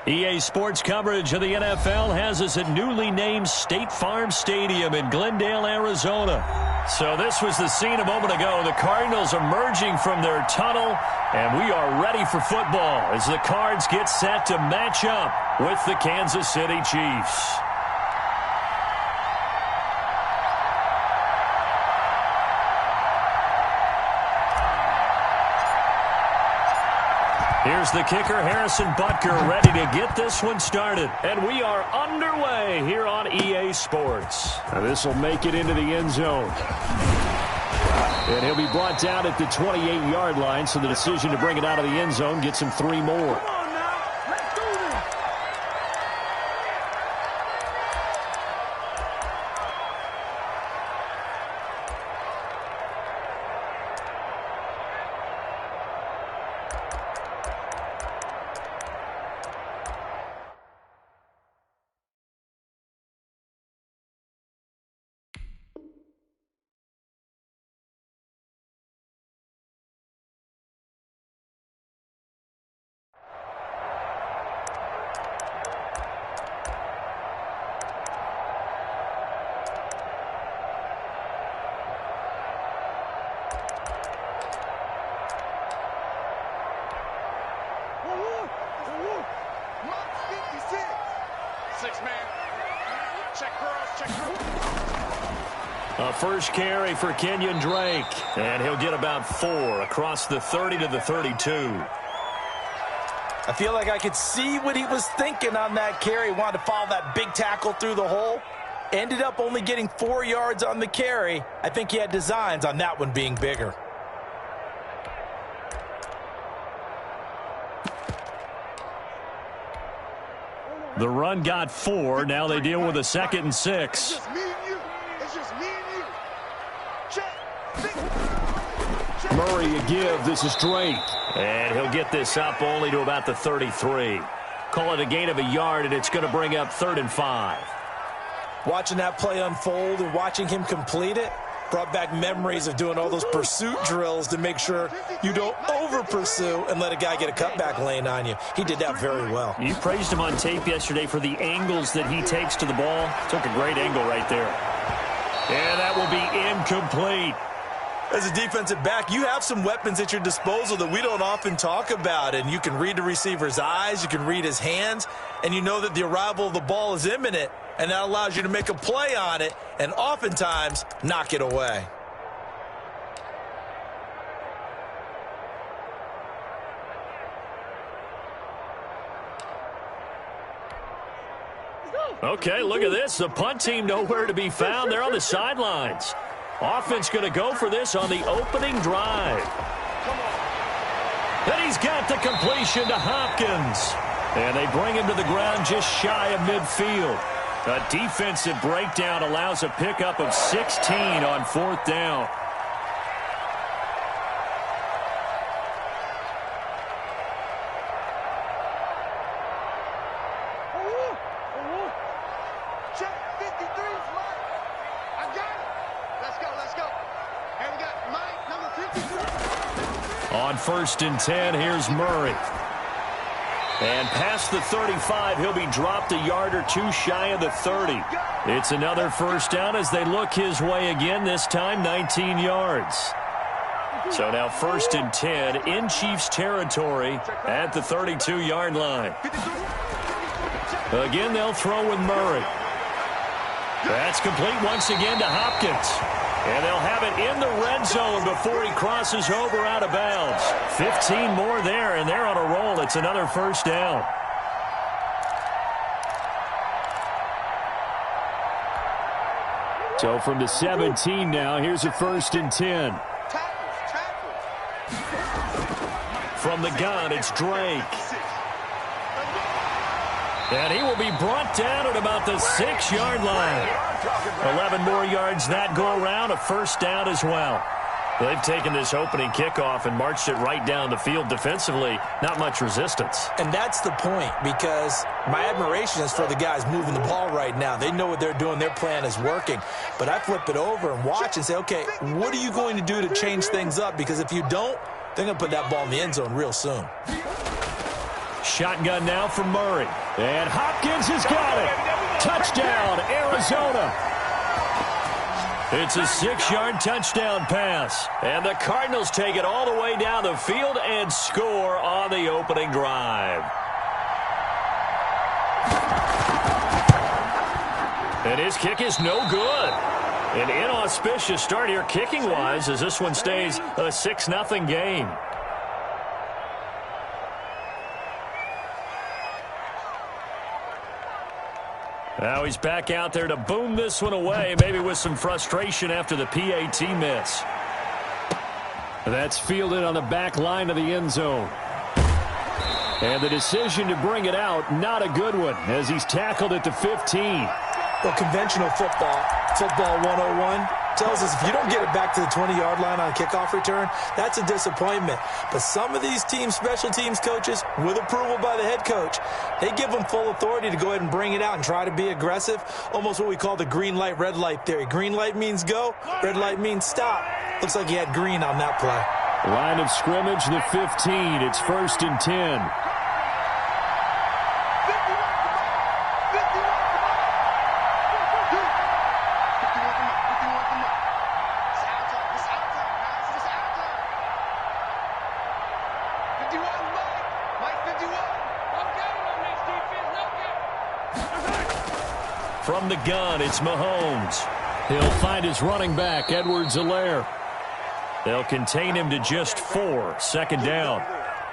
EA Sports coverage of the NFL has us at newly named State Farm Stadium in Glendale, Arizona. So this was the scene a moment ago. The Cardinals emerging from their tunnel, and we are ready for football as the Cards get set to match up with the Kansas City Chiefs. Here's the kicker, Harrison Butker, ready to get this one started. And we are underway here on EA Sports. Now this will make it into the end zone. And he'll be brought down at the 28-yard line, so the decision to bring it out of the end zone gets him 3 more. A first carry for Kenyon Drake, and he'll get about 4 across the 30 to the 32. I feel like I could see what he was thinking on that carry. Wanted to follow that big tackle through the hole. Ended up only getting 4 yards on the carry. I think he had designs on that one being bigger. The run got 4. Now they deal with a 2nd and 6. Murray a give. This is Drake. And he'll get this up only to about the 33. Call it a gain of a yard, and it's going to bring up 3rd and 5. Watching that play unfold and watching him complete it brought back memories of doing all those pursuit drills to make sure you don't over-pursue and let a guy get a cutback lane on you. He did that very well. You praised him on tape yesterday for the angles that he takes to the ball. Took a great angle right there. And that will be incomplete. As a defensive back, you have some weapons at your disposal that we don't often talk about, and you can read the receiver's eyes, you can read his hands, and you know that the arrival of the ball is imminent, and that allows you to make a play on it and oftentimes knock it away. Okay, look at this. The punt team nowhere to be found. They're on the sidelines. Offense going to go for this on the opening drive. And he's got the completion to Hopkins. And they bring him to the ground just shy of midfield. A defensive breakdown allows a pickup of 16 on 4th down. On 1st and 10, here's Murray. And past the 35, he'll be dropped a yard or 2 shy of the 30. It's another 1st down as they look his way again, this time 19 yards. So now 1st and 10 in Chiefs territory at the 32-yard line. Again, they'll throw with Murray. That's complete once again to Hopkins. And they'll have it in the red zone before he crosses over out of bounds. 15 more there, and they're on a roll. It's another 1st down. So from the 17 now, here's a 1st and 10. From the gun, it's Drake. And he will be brought down at about the 6-yard line. 11 more yards that go around, a 1st down as well. They've taken this opening kickoff and marched it right down the field defensively. Not much resistance. And that's the point, because my admiration is for the guys moving the ball right now. They know what they're doing. Their plan is working. But I flip it over and watch and say, okay, what are you going to do to change things up? Because if you don't, they're going to put that ball in the end zone real soon. Shotgun now for Murray. And Hopkins has got it. Touchdown, Arizona. It's a 6-yard touchdown pass. And the Cardinals take it all the way down the field and score on the opening drive. And his kick is no good. An inauspicious start here kicking-wise as this one stays a 6-0 game. Now he's back out there to boom this one away, maybe with some frustration after the PAT miss. That's fielded on the back line of the end zone. And the decision to bring it out, not a good one, as he's tackled at the 15. Well, conventional football 101, tells us if you don't get it back to the 20-yard line on a kickoff return, that's a disappointment. But some of these team special teams coaches, with approval by the head coach, they give them full authority to go ahead and bring it out and try to be aggressive, almost what we call the green light, red light theory. Green light means go, red light means stop. Looks like he had green on that play. Line of scrimmage, the 15. It's 1st and 10. From the gun, it's Mahomes. He'll find his running back, Edwards-Helaire. They'll contain him to just 4, 2nd down.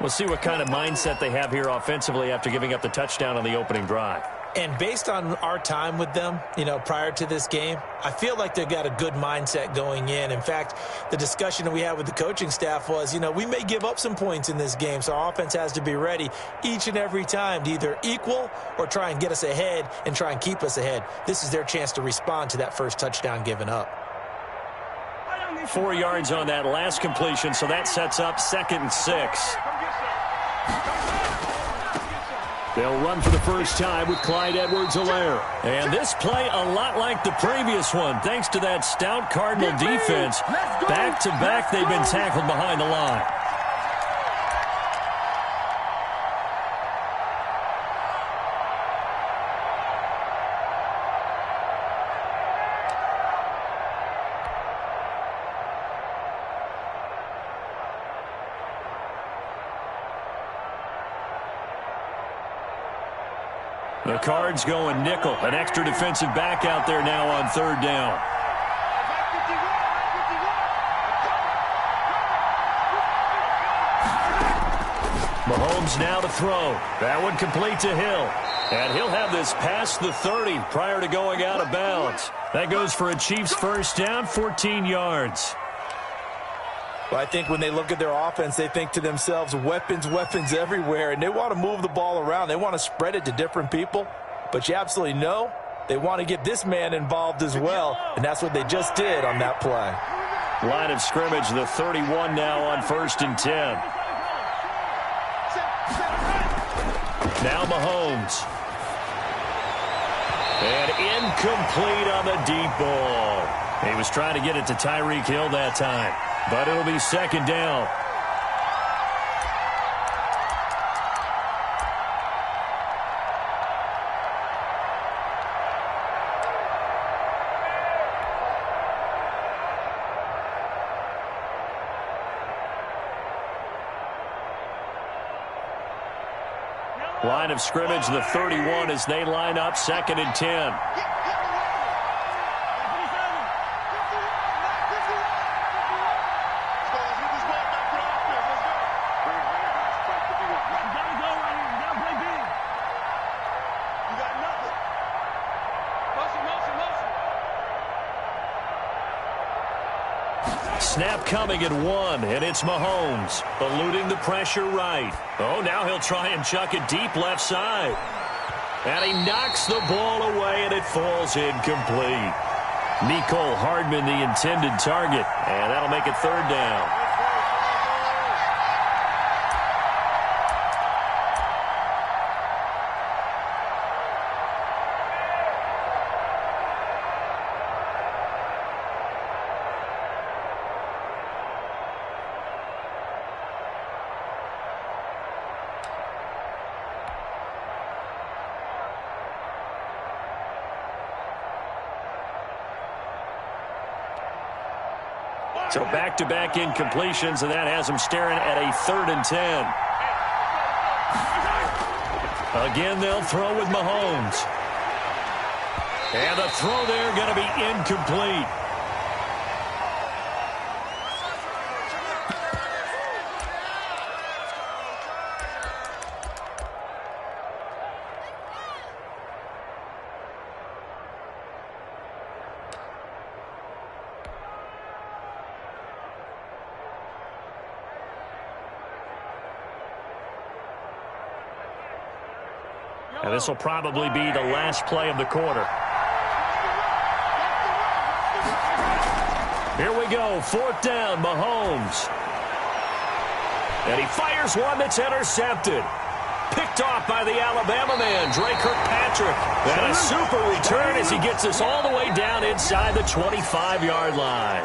We'll see what kind of mindset they have here offensively after giving up the touchdown on the opening drive. And based on our time with them, prior to this game, I feel like they've got a good mindset going in. In fact, the discussion that we had with the coaching staff was, we may give up some points in this game, so our offense has to be ready each and every time to either equal or try and get us ahead and try and keep us ahead. This is their chance to respond to that first touchdown given up. 4 yards on that last completion, so that sets up 2nd and 6. They'll run for the first time with Clyde Edwards-Helaire. And this play a lot like the previous one, thanks to that stout Cardinal defense. Back-to-back, they've been tackled behind the line. The Cards going nickel. An extra defensive back out there now on 3rd down. Mahomes now to throw. That one complete to Hill. And he'll have this past the 30 prior to going out of bounds. That goes for a Chiefs first down, 14 yards. Well, I think when they look at their offense, they think to themselves, weapons everywhere, and they want to move the ball around. They want to spread it to different people, but you absolutely know they want to get this man involved as well, and that's what they just did on that play. Line of scrimmage, the 31 now on 1st and 10. Now Mahomes. And incomplete on the deep ball. He was trying to get it to Tyreek Hill that time. But it'll be 2nd down. Line of scrimmage, the 31 as they line up 2nd and 10. Snap coming at 1, and it's Mahomes eluding the pressure right. Oh, now he'll try and chuck it deep left side. And he knocks the ball away, and it falls incomplete. Mecole Hardman, the intended target, and that'll make it 3rd down. So back-to-back incompletions, and that has him staring at a 3rd and 10. Again, they'll throw with Mahomes. And the throw there going to be incomplete. And this will probably be the last play of the quarter. Here we go, 4th down, Mahomes. And he fires one that's intercepted. Picked off by the Alabama man, Dre Kirkpatrick. And a super return as he gets us all the way down inside the 25-yard line.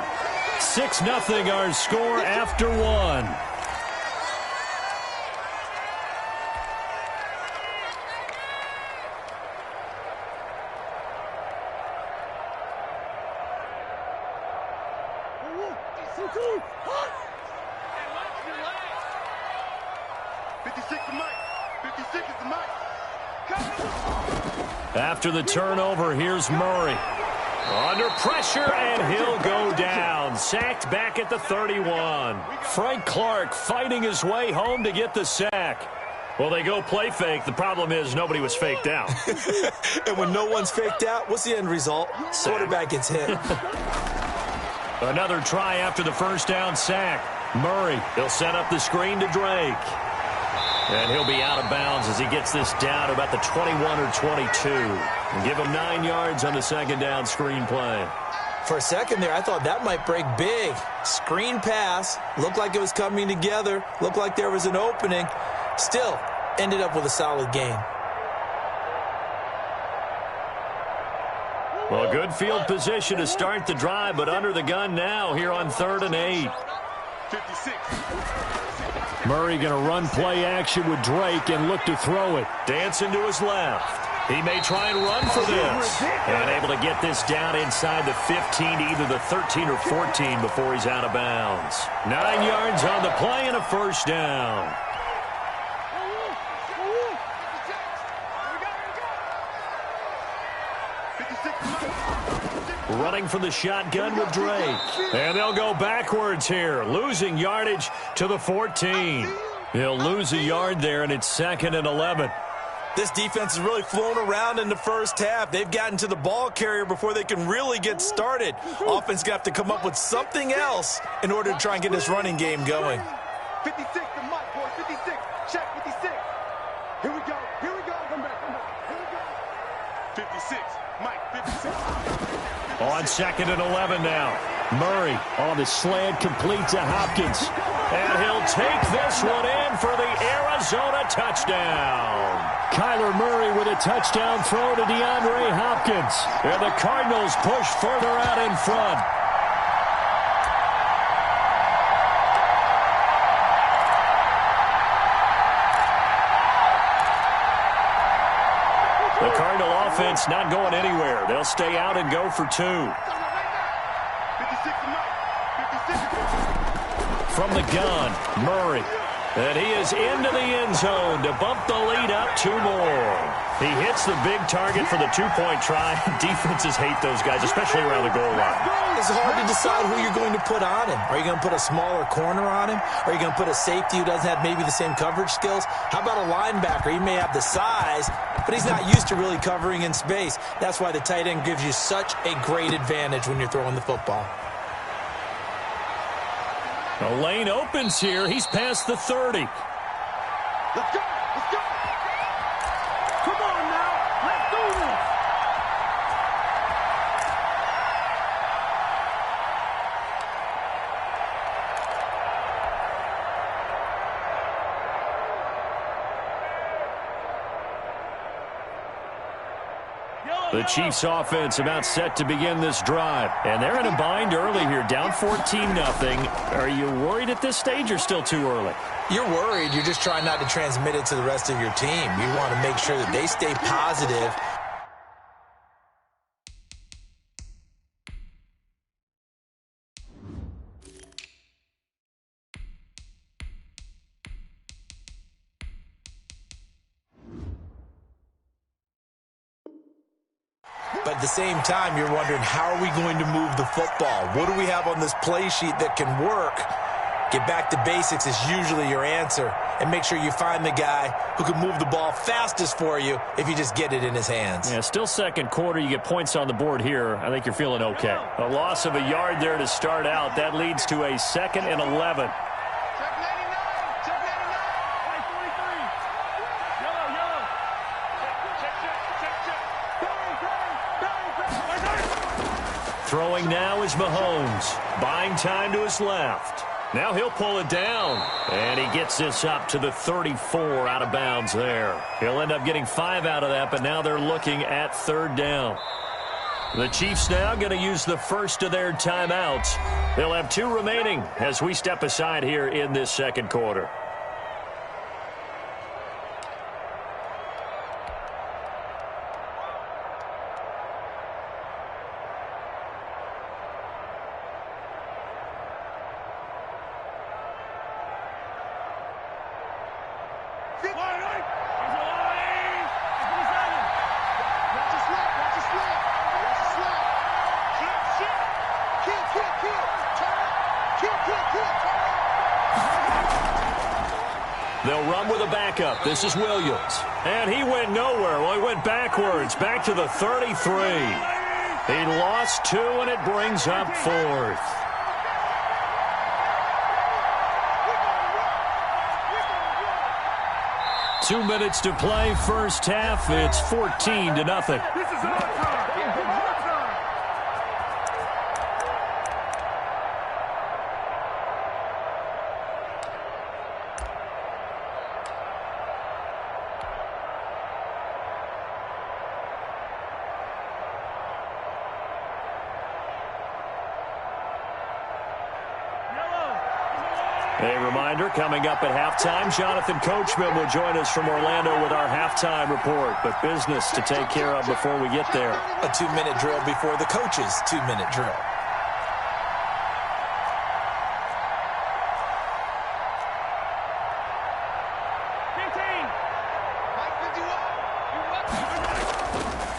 6-0 our score after one. After the turnover, here's Murray. Under pressure, and he'll go down. Sacked back at the 31. Frank Clark fighting his way home to get the sack. Well, they go play fake. The problem is nobody was faked out. And when no one's faked out, what's the end result? Quarterback gets hit. Another try after the 1st down sack. Murray, he'll set up the screen to Drake. And he'll be out of bounds as he gets this down to about the 21 or 22. And give him 9 yards on the 2nd down screen play. For a second there, I thought that might break big. Screen pass. Looked like it was coming together. Looked like there was an opening. Still, ended up with a solid gain. Well, good field position to start the drive, but under the gun now here on 3rd and 8. 56. Murray going to run play action with Drake and look to throw it. Dancing to his left. He may try and run for this. And able to get this down inside the 15 to either the 13 or 14 before he's out of bounds. 9 yards on the play and a 1st down. Running from the shotgun with Drake. And they'll go backwards here, losing yardage to the 14. He'll lose a yard there, and it's 2nd and 11. This defense has really flown around in the first half. They've gotten to the ball carrier before they can really get started. Offense got to come up with something else in order to try and get this running game going. 56, the mic, boy, 56. Check 56. Here we go. Here we go. Come back. Here we go. 56. Mike, 56. On 2nd and 11 now. Murray on the slant, complete to Hopkins. And he'll take this one in for the Arizona touchdown. Kyler Murray with a touchdown throw to DeAndre Hopkins. And the Cardinals push further out in front. The Cardinal offense not going anywhere. They'll stay out and go for 2. 56, From the gun, Murray. And he is into the end zone to bump the lead up 2 more. He hits the big target for the 2-point try. Defenses hate those guys, especially around the goal line. It's hard to decide who you're going to put on him. Are you going to put a smaller corner on him? Are you going to put a safety who doesn't have maybe the same coverage skills? How about a linebacker? He may have the size, but he's not used to really covering in space. That's why the tight end gives you such a great advantage when you're throwing the football. The lane opens here. He's past the 30. Let's go. Let's go. Come on now. Let's do this. The Chiefs offense about set to begin this drive. And they're in a bind early here, down 14-0. Are you worried at this stage or still too early? You're worried. You're just trying not to transmit it to the rest of your team. You want to make sure that they stay positive. But at the same time, you're wondering, how are we going to move the football? What do we have on this play sheet that can work? Get back to basics is usually your answer. And make sure you find the guy who can move the ball fastest for you if you just get it in his hands. Yeah, still second quarter. You get points on the board here. I think you're feeling okay. A loss of a yard there to start out. That leads to a 2nd and 11. Throwing now is Mahomes. Buying time to his left. Now he'll pull it down. And he gets this up to the 34 out of bounds there. He'll end up getting 5 out of that, but now they're looking at 3rd down. The Chiefs now going to use the first of their timeouts. They'll have 2 remaining as we step aside here in this second quarter. They'll run with a backup. This is Williams. And he went nowhere. Well, he went backwards, back to the 33. He lost 2, and it brings up 4th. Two minutes to play, first half. It's 14-0. This is our time. A reminder, coming up at halftime, Jonathan Coachman will join us from Orlando with our halftime report. But business to take care of before we get there. A 2-minute drill before the coach's 2-minute drill.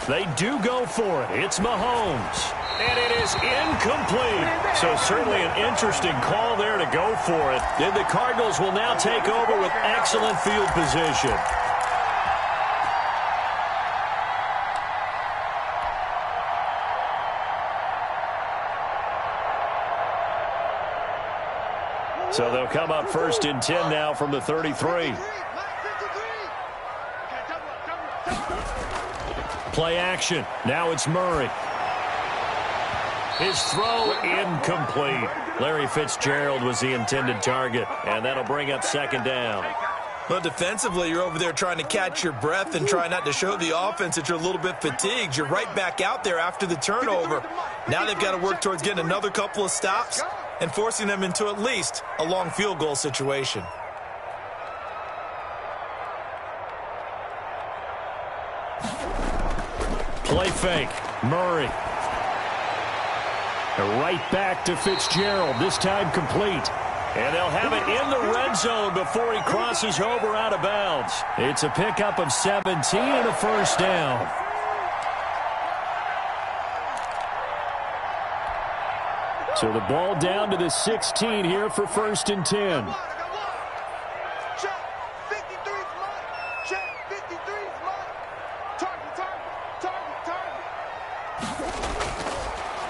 They do go for it. It's Mahomes. And it is incomplete. So certainly an interesting call there to go for it. And the Cardinals will now take over with excellent field position. So they'll come up 1st and 10 now from the 33. Play action. Now it's Murray. His throw incomplete. Larry Fitzgerald was the intended target, and that'll bring up 2nd down. Well, defensively, you're over there trying to catch your breath and try not to show the offense that you're a little bit fatigued. You're right back out there after the turnover. Now they've got to work towards getting another couple of stops and forcing them into at least a long field goal situation. Play fake. Murray. Right back to Fitzgerald, this time complete. And they'll have it in the red zone before he crosses over out of bounds. It's a pickup of 17 and a 1st down. So the ball down to the 16 here for 1st and 10.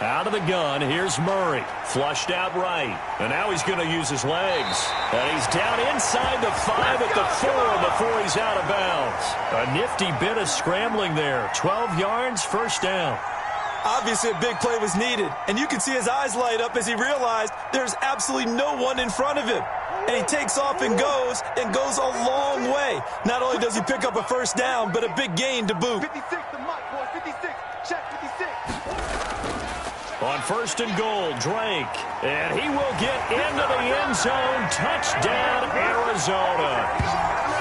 Out of the gun, here's Murray. Flushed out right. And now he's going to use his legs. And he's down inside the 5 at the 4 before he's out of bounds. A nifty bit of scrambling there. 12 yards, 1st down. Obviously, a big play was needed. And you can see his eyes light up as he realized there's absolutely no one in front of him. And he takes off and goes a long way. Not only does he pick up a 1st down, but a big gain to boot. 56 to Mike, boy. 56. Check 56. On 1st and goal, Drake. And he will get into the end zone. Touchdown, Arizona.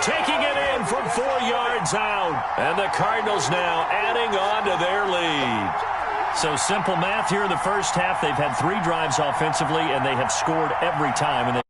Taking it in from 4 yards out. And the Cardinals now adding on to their lead. So simple math here in the first half. They've had 3 drives offensively, and they have scored every time. And